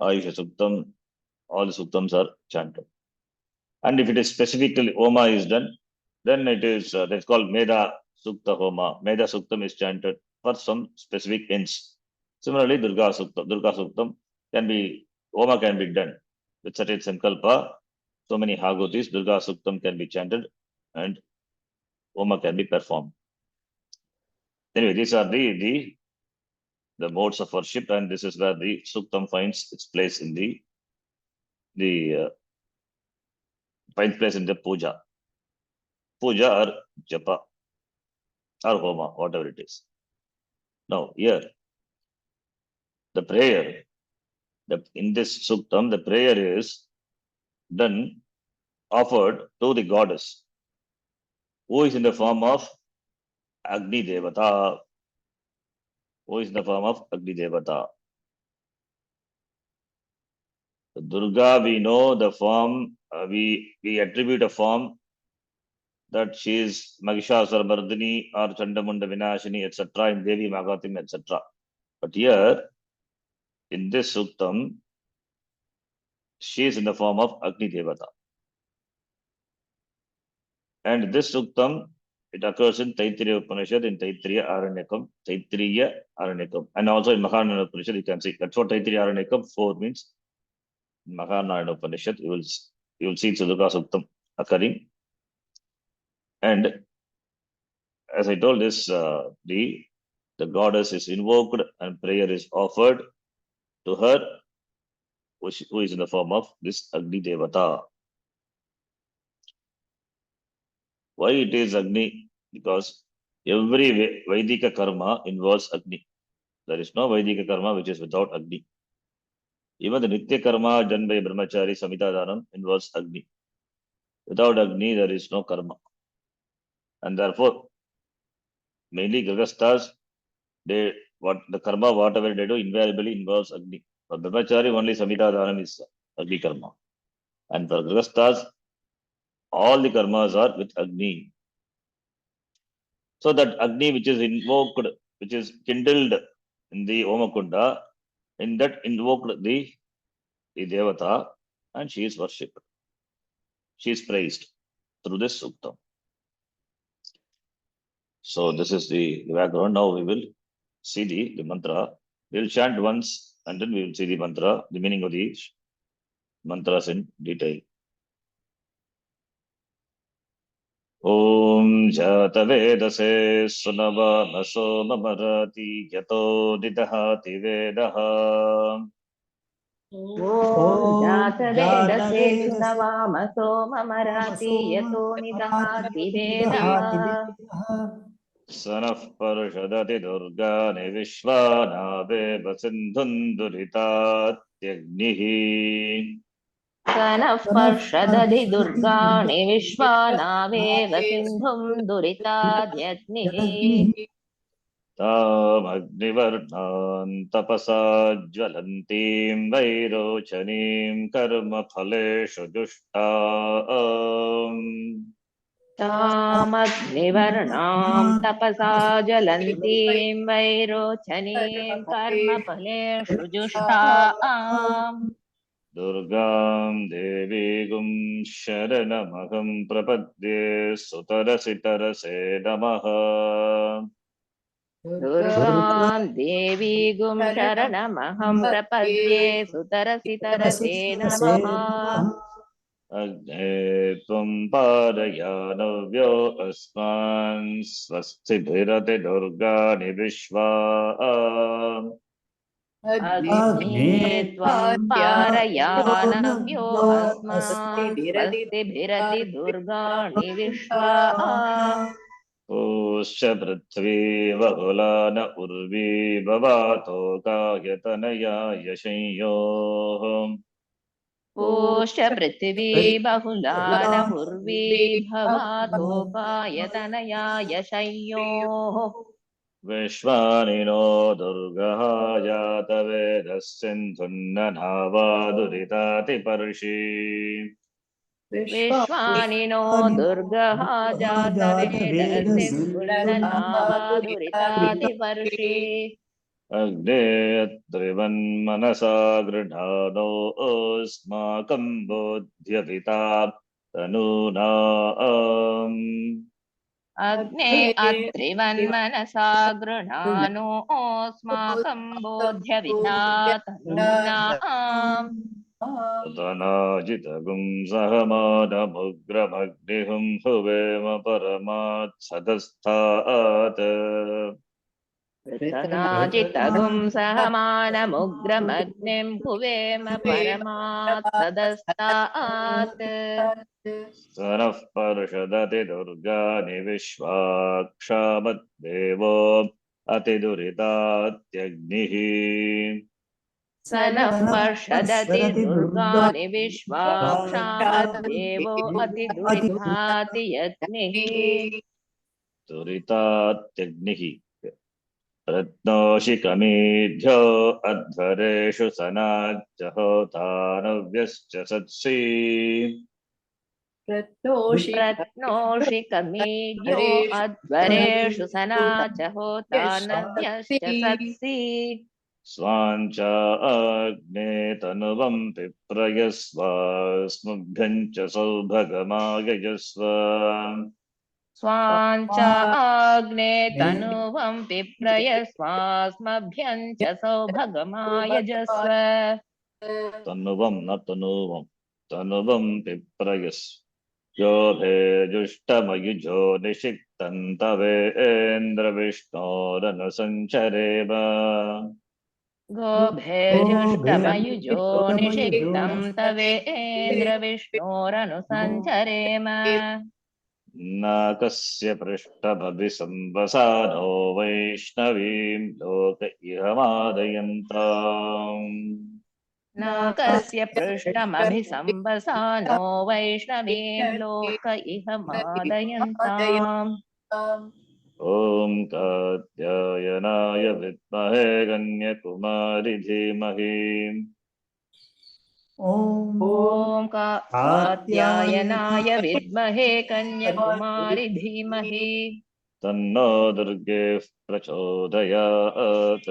Speaker 1: Ayusha Suktam, all the Suktams are chanted. And if it is specifically Homa is done, then it is that's called Meda Sukta Homa. Meda Suktam is chanted for some specific ends. Similarly, Durga Suktam can be, Homa can be done with certain Sankalpa. So many Hagotis, Durga Suktam can be chanted and Homa can be performed. Anyway, these are the modes of worship, and this is where the Suktam finds its place in the finds place in the puja or japa or homa, whatever it is. Now here, the prayer, in this Suktam, the prayer is done, offered to the goddess, who is in the form of Agni Devata. Who is in the form of Agni Devata. The Durga, we know the form, we attribute a form that she is Mahishasura Mardini or Chandamunda Vinashini, etc. in Devi Magatim, etc. But here, in this Suktam, she is in the form of Agni Devata. And this Suktam, it occurs in Taittiriya Upanishad, in Taittiriya Aranyakam, and also in Mahanayana Upanishad, you can see. That's what Taittiriya Aranyakam 4 means. In Mahanayana Upanishad, you will see Durga Suktam occurring. And as I told this, the goddess is invoked and prayer is offered to her, who is in the form of this Agni Devata. Why it is Agni? Because every Vaidika karma involves Agni. There is no Vaidika karma which is without Agni. Even the Nitya karma done by Brahmachari Samhita Dhanam involves Agni. Without Agni, there is no karma. And therefore, mainly Grihasthas, the karma, whatever they do, invariably involves Agni. For Brahmachari, only Samhita Dhanam is Agni karma. And for Grihasthas, all the karmas are with Agni. So that Agni which is invoked, which is kindled in the Omakunda, in that invoked the Devata, and she is worshipped. She is praised through this Suktam. So this is the background. Now we will see the mantra. We will chant once and then we will see the mantra, the meaning of the mantras in detail. Om Jatavedase Sunava Naso Mamarati Yato Didahati Vedaha.
Speaker 2: Om Jatavedase Sunavamaso Mamarati Yato Nidahati Vedaha.
Speaker 1: Sanaf Parshadati Durga Nivishvanave Basindhunduritat Yagnihi.
Speaker 2: Sanaf Parshadadi Durgani Vishwanave Vasindhum Duritadyagnihi.
Speaker 1: Tam Agnivarnan Tapasa Jvalantim Vairochanim Karma Phaleshu Dushtam.
Speaker 2: तामग्निवर्णां तपसा ज्वलन्तीं वैरोचनीं कर्मफलेषु जुष्टाम्
Speaker 1: दुर्गां देवीगुं शरणमहं प्रपद्ये सुतरसि तरसे नमः।
Speaker 2: दुर्गां देवीगुं शरणमहं प्रपद्ये सुतरसि तरसे नमः
Speaker 1: अग्ने त्वं पारयानव्यो अस्मान् स्वस्तिभिरति दुर्गाणि विश्वा।
Speaker 2: अग्ने त्वं पारयानव्यो अस्मान् स्वस्तिभिरति दुर्गाणि विश्वा
Speaker 1: ओश्च पृथ्वी बहुला न उर्वी भवातो गायतनया यशंयोः।
Speaker 2: ओश्च पृथिवी बहुला न उर्वी भवातोकायतनया यशयोः
Speaker 1: विश्वानिनो दुर्गः जातवेदः सिन्धुन्ननावा दुरितातिपर्षि।
Speaker 2: विश्वानिनो दुर्गः जातवेदः सिन्धुन्ननावादुरितातिवर्षि
Speaker 1: अग्ने त्रिवन्मनसा गृहाणो अस्माकं बोध्यपिता तनूनाम्।
Speaker 2: अग्ने अत्रिवन्मनसा गृह्णानोऽस्माकं बोध्यविता तनूनाम्
Speaker 1: तनाजितगुं सहमानमुग्रमग्निहुं हुवेम परमात् सदस्तात्।
Speaker 2: पृतनाजितगुं सहमानमुग्रमग्निं भुवेम परमात् सदस्तात्
Speaker 1: स नः पर्षदति दुर्गाणि विश्वाक्षामद्देवो अतिदुरितात्यग्निः।
Speaker 2: स नः पर्षदति दुर्गाणि विश्वाक्षामद्देवो अतिदुरिताति यज्ञिः
Speaker 1: दुरितात्यग्निः रत्नोषिकमेध्यो अध्वरेषु सनाज्जहोतानव्यश्च सत्सि।
Speaker 2: रत्नोषिकमीड्यो अध्वरेषु सनाच होता नव्यश्च सत्सि
Speaker 1: स्वाञ्चाग्ने तनुवं पिप्रयस्वास्मभ्यं च सौभगमायजस्व।
Speaker 2: स्वाञ्चाग्ने तनुवं पिप्रयस्वास्मभ्यं च सौभगमायजस्व
Speaker 1: तनुवं न तनुवं तनुवं पिप्रयस्व यो भेजुष्टमयुजो निषिक्तं तवेन्द्रविष्णोरनुसञ्चरेम।
Speaker 2: गोभेजुष्टमयुजो निषिक्तं तवेन्द्रविष्णोरनुसञ्चरेम
Speaker 1: नाकस्य पृष्ठभविसंवसानो वैष्णवीं लोक इहमादयन्ताम्।
Speaker 2: नाकस्य पृष्ठमभिसंवसानो वैष्णवीं लोक इह मादयन्ताम्
Speaker 1: ॐ कात्यायनाय विद्महे कन्याकुमारि धीमहि।
Speaker 2: ॐ कात्यायनाय विद्महे कन्याकुमारि धीमहि
Speaker 1: तन्नो दुर्गेः प्रचोदयात्।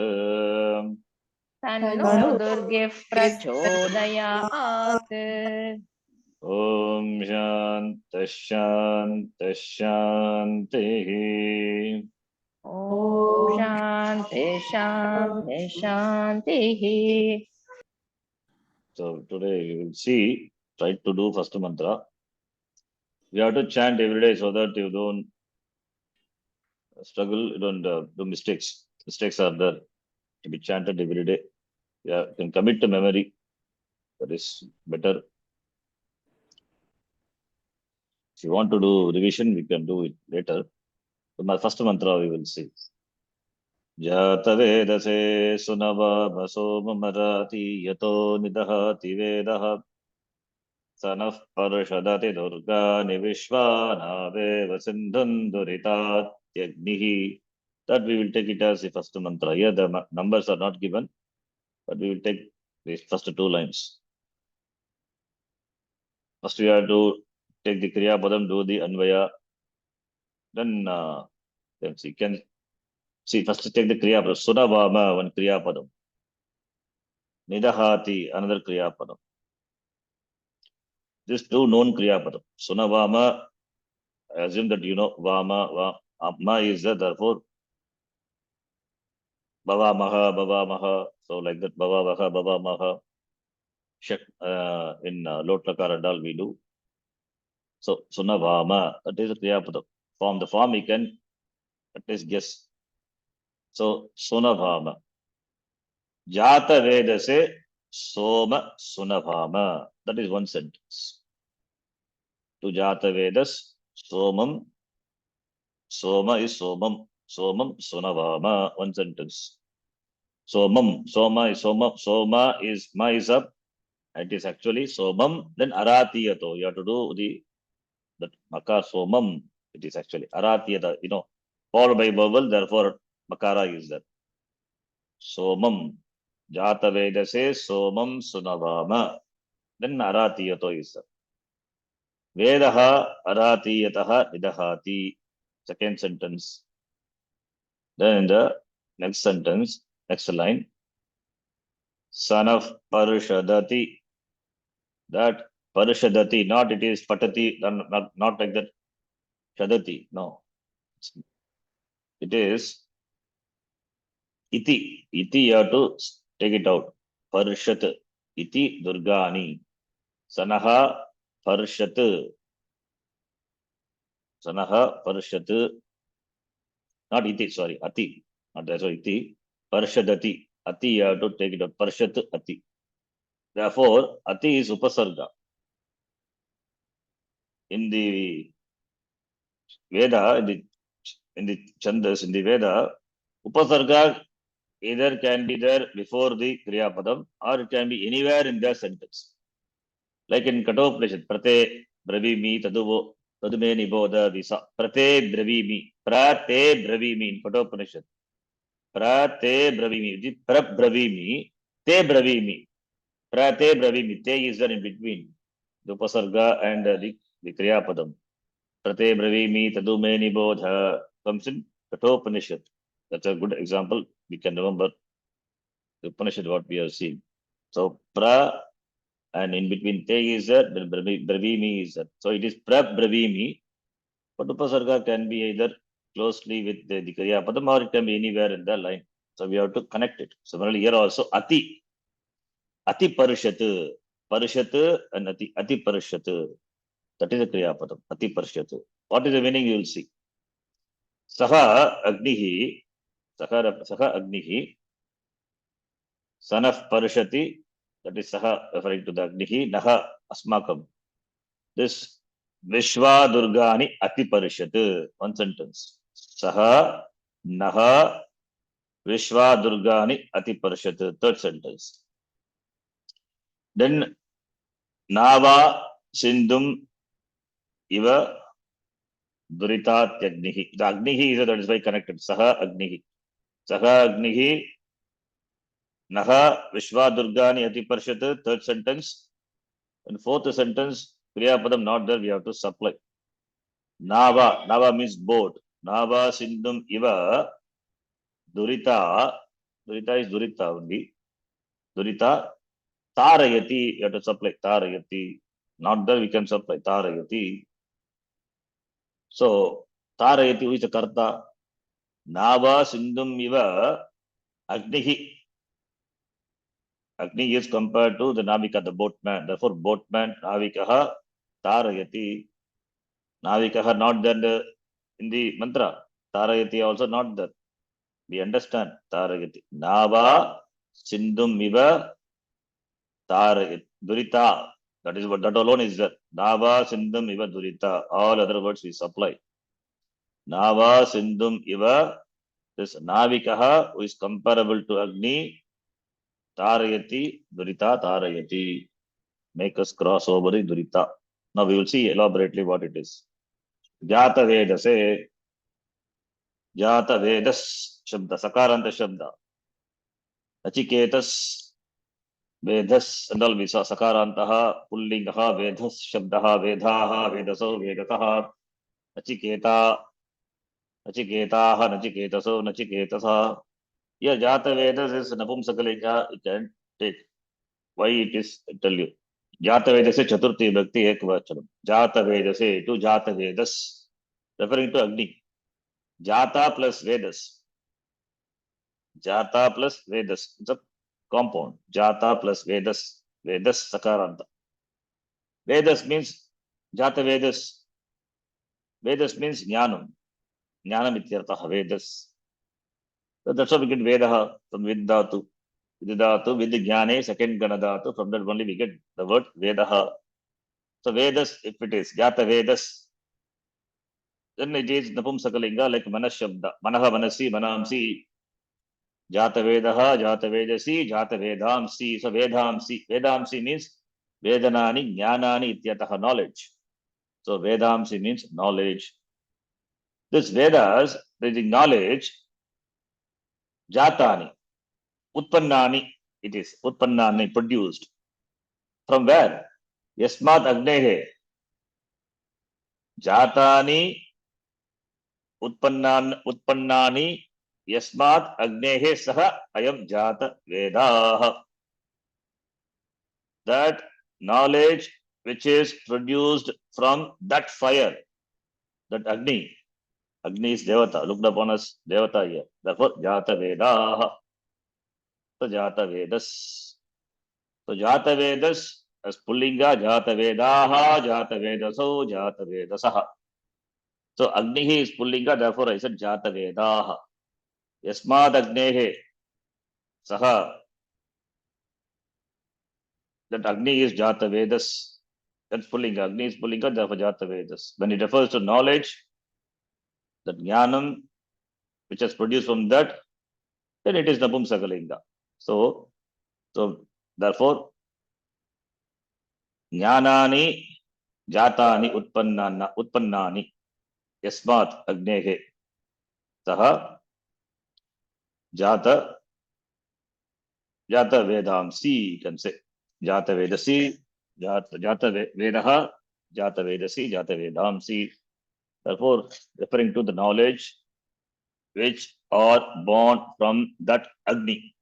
Speaker 2: तन्नो दुर्गिः प्रचोदयात्
Speaker 1: ॐ शान्तः शान्तः शान्तिः।
Speaker 2: ॐ शान्ति शान्ति शान्तिः
Speaker 1: So today you will see, try to do first mantra. You have to chant every day so that you don't struggle, you don't do mistakes. Mistakes are there to be chanted every day. Yeah, you can commit to memory. That is better. If you want to do revision, we can do it later. So my first mantra we will see. जातवेदसे सुनवामसोममराति यतो निदहति वेदः स नः पर्षदति दुर्गाणि विश्वानावेव सिन्धुं दुरितात्यग्निः. That we will take it as the first mantra. Here the numbers are not given, but we will take the first two lines. First we have to take the Kriya Padam, do the Anvaya. Then you can see first take the Kriya Padam. Sunavama, one Kriya Padam. Nidahati, another Kriya Padam. These two known Kriya Padam. Sunavama, I assume that you know Vama, Ma is there, therefore Bava Maha. So like that, Bava Maha. In Lotlakara Dal we do. So Sunavama, that is a Kriya Padam. From the form you can at least guess. So Sunavama. Jata Veda se Soma Sunavama. That is one sentence. To Jata Vedas, Somam. Soma is Somam. Somam Sunavama. One sentence. Somam. Soma is Soma. Soma is Ma is up. It is actually Somam. Then Aratiyato. You have to do that Makar Somam. It is actually Aratiyata. Followed by vowel. Therefore, Makara is there. Somam. Jata Veda se Somam Sunavama. Then Aratiyato is there. Vedaha Aratiyataha Nidahati. Second sentence. Then in the next sentence, next line, son of Parishadati. That Parishadati, not it is Patati, not like that. Shadati, no. It is Iti. Iti, you have to take it out. Parishat. Iti Durgani. Sanaha Parishat. Sanaha Parishat. Not Iti, sorry, Ati. Not that's why Iti. Parishadati. Ati, you have to take it out. Parishat Ati. Therefore, Ati is Upasarga. In the Veda, in the Chandas, in the Veda, Upasarga either can be there before the Kriya Padam or it can be anywhere in the sentence. Like in Kathopanishad, Prate Bravimi Tadume Niboda Visa. Prate Bravimi. Prate Bravimi in Kathopanishad. Prate Bravimi. Prab Bravimi. Te Bravimi. Prate Bravimi. Te is there in between the Upasarga and the Kriya Padam. Prate Bravimi Tadume Nibodha comes in Kathopanishad. That's a good example. We can remember the Upanishad what we have seen. So pra and in between te is there, then bravimi is there. So it is pra bravimi, but upasarga can be either closely with the Kriya Padam or it can be anywhere in the line. So we have to connect it. Similarly here also ati. Ati parishat. Parishat and ati parishat. That is a Kriya Padam. Ati parishat. What is the meaning you will see. Saha agnihi. Saha agnihi. Son of Parishati, that is Saha referring to the Agnihi, Naha Asmakam. This Vishwa Durgani Ati Parishat, one sentence. Saha Naha Vishwa Durgani Ati Parishat, third sentence. Then Nava Sindhum Iva Duritat Agnihi. The Agnihi is that is why connected. Saha Agnihi. Saha Agnihi Naha Vishwa Durgani Ati Parishat, third sentence. And fourth sentence, Kriya Padam not there, we have to supply. Nava, Nava means boat. Nava Sindhum Iva Durita. Durita is Durita only. Durita Tarayati, you have to supply Tarayati. Not there, we can supply Tarayati. So Tarayati, who is the Karta? Nava Sindhum Iva Agnihi. Agni is compared to the Navika, the boatman. Therefore, boatman, Navikaha, Tarayati. Navikaha not there in the mantra. Tarayati also not there. We understand. Tarayati. Nava, Sindhum Iva, Tarayati. Durita. That is what that alone is there. Nava, Sindhum Iva, Durita. All other words we supply. Nava, Sindhum Iva. This Navikaha, who is comparable to Agni. Tarayati, Durita, Tarayati. Make us cross over the Durita. Now we will see elaborately what it is. Jata Veda say Jata Vedas Shabda, Sakaranta Shabda. Nachiketas Vedas and all we saw Sakarantaha, Pullingaha, Vedas, Shabdaha, Vedaha, Vedaso, Vedataha, Nachiketa. Nachiketaha, Nachiketaso, Nachiketasa. Here, Jata Vedas is Napumsakalinga. You can take. Why it is, I tell you. Jata Vedase Chaturthi Bhakti Ekvachanam. Jata Vedase to Jata Vedas. Referring to Agni. Jata plus Vedas. Jata plus Vedas. It's a compound. Jata plus Vedas. Vedas Sakaranta. Vedas means Jata Vedas. Vedas means Jnanam. Jnanam ityartha Vedas. So that's how we get Vedaha from Viddhatu. Viddhatu, Vidyajnane, second Ganadhatu. From that only we get the word Vedaha. So Vedas, if it is Jata Vedas, then it is Napumsakalinga like Manashabda. Manaha Manasi, Manamsi, Jata Vedaha, Jata Vedasi, Jata Vedamsi. So Vedamsi. Vedamsi means Vedanani, Jnanani ityataha, knowledge. So Vedamsi means knowledge. This Vedas, the knowledge, Jatani, Utpannani, it is Utpannani, produced. From where? Yasmat Agnehe. Jatani Utpannani Yasmat Agnehe Saha Ayam Jata Vedaha. That knowledge which is produced from that fire, that Agni. Agni is Devata, looked upon as Devata here. Therefore, Jata Vedaha. So Jata Vedas. So Jata Vedas as Pullinga, Jata Vedaha, Jata Vedaso, Jata Vedasaha. So Agni is Pullinga, therefore I said Jata Vedaha. Yasmad Agnehe Saha. That Agni is Jata Vedas. That's Pullinga. Agni is Pullinga, therefore Jata Vedas. When it refers to knowledge, that Jnanam, which is produced from that, then it is Napumsakalinga. So therefore, Jnanani Jatani Utpannani Yasmat Agnehe Saha Jata Vedamsi, you can say. Jata Vedasi, Jata Vedaha, Jata Vedasi, Jata Vedamsi. Therefore, referring to the knowledge which are born from that Agni.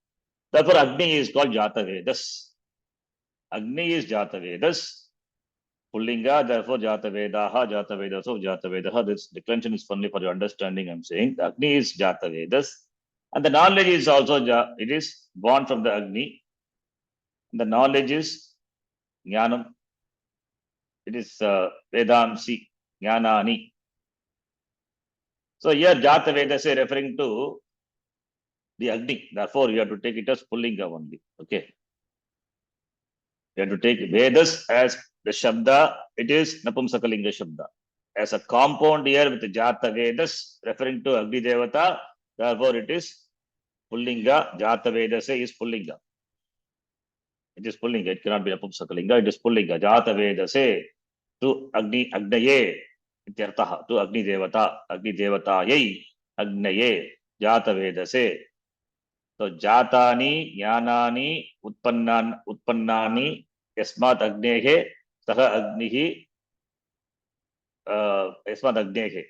Speaker 1: Therefore, Agni is called Jata Vedas. Agni is Jata Vedas. Pullinga, therefore, Jata Vedaha, Jata Vedaso, Jata Vedaha. This declension is only for your understanding, I'm saying. The Agni is Jata Vedas. And the knowledge is also, it is born from the Agni. The knowledge is Jnanam. It is Vedamsi, Jnanani. So here Jata Vedase referring to the Agni. Therefore, you have to take it as Pullinga only. Okay. You have to take Vedas as the Shabda. It is Napumsakalinga Shabda. As a compound here with Jata Vedas referring to Agni Devata. Therefore, it is Pullinga. Jata Vedase is Pullinga. It is Pullinga. It cannot be Napumsakalinga. It is Pullinga. Jata Vedase to Agnaye. Ityartaha. To Agni Devata. Agni Devatayai. Agnaye. Jata Vedase. So Jatani, Jnanani, Utpannani, Yasmat Agnehe, Saha Agnihi, Yasmat Agnehe.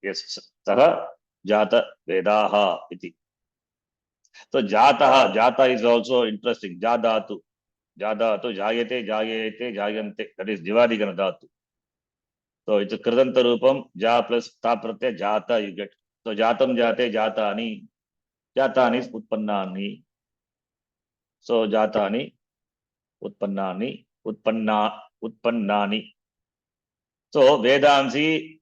Speaker 1: Yes, Saha Jata Vedaha iti. So Jata is also interesting. Jadatu, Jayate, Jayante. That is Divadigana Dhatu. So it's a Kridanta Rupam, Ja plus Ta Pratyaya, Jata you get. So Jatam Jate, Jatani. Jatani is Utpannani. So Jatani, Utpannani. So Vedansi,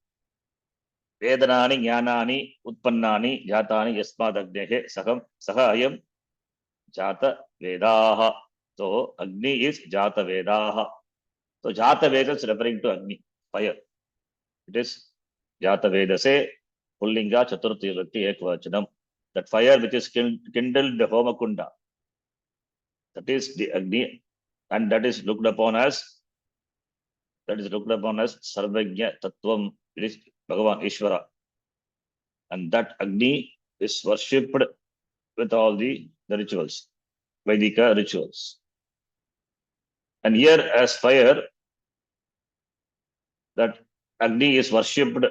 Speaker 1: Vedanani, Jnanani, Utpannani, Jatani, Yasmad Agnehe, Saha Ayam, Jata Vedaha. So Agni is Jata Vedaha. So Jata Veda is referring to Agni, fire. It is Jata Vedase, Pullinga, Chaturthi Vibhakti Ekvachanam. That fire which is kindled the Homakunda. That is the Agni, and that is looked upon as Sarvagya Tattvam. It is Bhagavan Ishvara. And that Agni is worshipped with all the rituals, Vedika rituals. And here as fire, that Agni is worshipped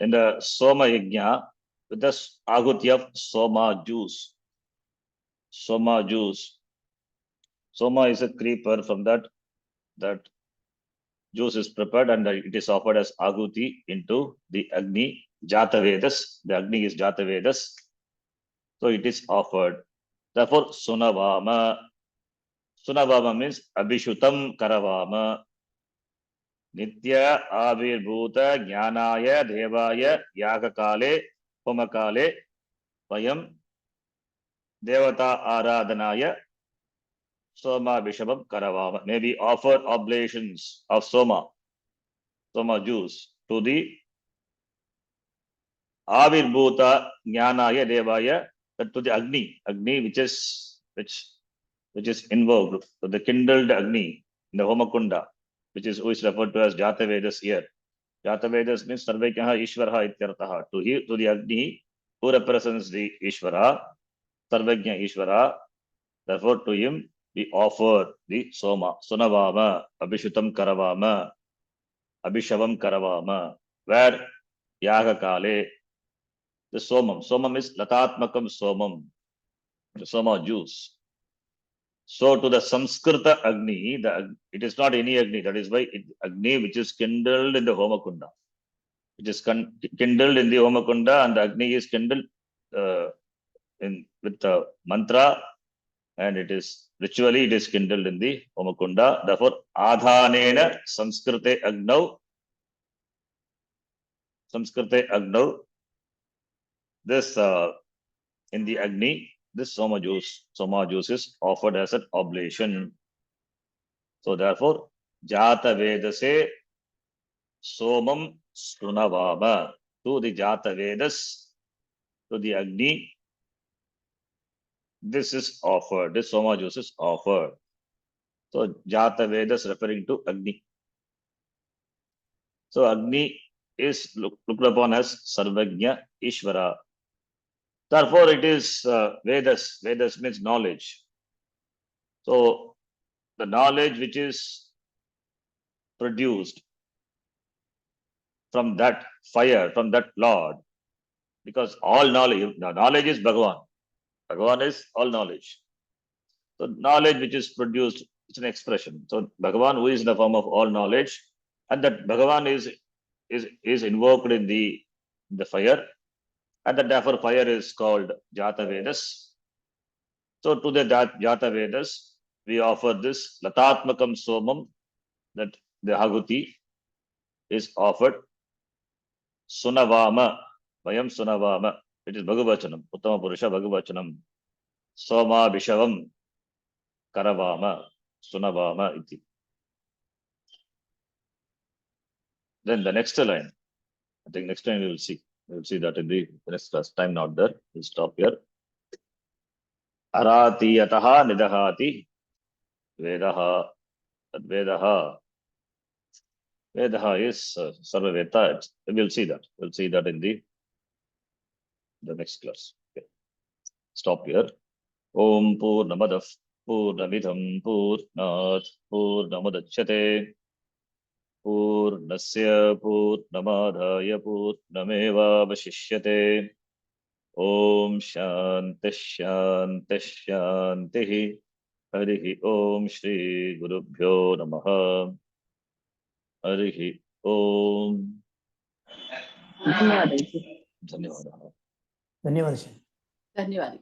Speaker 1: in the Soma Yajna with the Ahuti of Soma juice. Soma juice. Soma is a creeper. From that juice is prepared and it is offered as Ahuti into the Agni. Jata Vedas. The Agni is Jata Vedas. So it is offered. Therefore, Sunavama. Sunavama means Abhishutam Karavama. Nitya Avirbhuta Jnanaya Devaya Yagakale Homakale Vayam Devata Aradhanaya Soma Vishabam Karavama. Maybe offer oblations of Soma juice to the Avirbhuta Jnanaya Devaya, to the Agni which is invoked, to the kindled Agni in the Homakunda, which is referred to as Jata Vedas here. Jata Vedas means Sarvekyaha Ishvaraha Ityartaha. To the Agni who represents the Ishvara, Sarvekya Ishvara. Therefore, to him we offer the Soma, Sunavama, Abhishutam Karavama, Abhishavam Karavama, where Yaga Kale, the Somam. Somam is Latatmakam Somam, the Soma juice. So to the Samskrita Agni, it is not any Agni. That is why Agni which is kindled in the Homakunda. It is kindled in the Homakunda, and the Agni is kindled with the mantra, and it is ritually kindled in the Homakunda. Therefore, Adhanena Samskrite Agnau. This in the Agni, this Soma juice is offered as an oblation. So therefore, Jata Vedase Somam Sunavama, to the Jata Vedas, to the Agni, this is offered. This Soma juice is offered. So Jata Vedas referring to Agni. So Agni is looked upon as Sarvagnya Ishvara. Therefore, it is Vedas. Vedas means knowledge. So the knowledge which is produced from that fire, from that Lord, because all knowledge is Bhagavan. Bhagavan is all knowledge. So knowledge which is produced, it's an expression. So Bhagavan, who is in the form of all knowledge, and that Bhagavan is invoked in the fire, and that therefore fire is called Jata Vedas. So to the Jata Vedas, we offer this Latatmakam Somam, that the Haguti is offered. Sunavama, Vayam Sunavama, it is Bhagavachanam, Uttama Purusha Bhagavachanam. Soma Vishavam Karavama, Sunavama iti. Then the next line, I think next time we will see. We will see that in the next class. Time not there. We'll stop here. Arati yataha nidahati vedaha. Vedaha. Vedaha is Sarvaveta. We'll see that. We'll see that in the next class. Okay. Stop here. Om Purnamadav Purnamidham Purnat Purnamudachyate Purnasya Purnamadhaya Purnamevavashishyate. Om Shanti Shanti Shanti. Harihi Om Shri Gurubhyo Namaha. Harihi Om.
Speaker 2: ಧನ್ಯವಾದ.
Speaker 1: ಧನ್ಯವಾದ.
Speaker 3: ಧನ್ಯವಾದ.
Speaker 4: ಧನ್ಯವಾದ.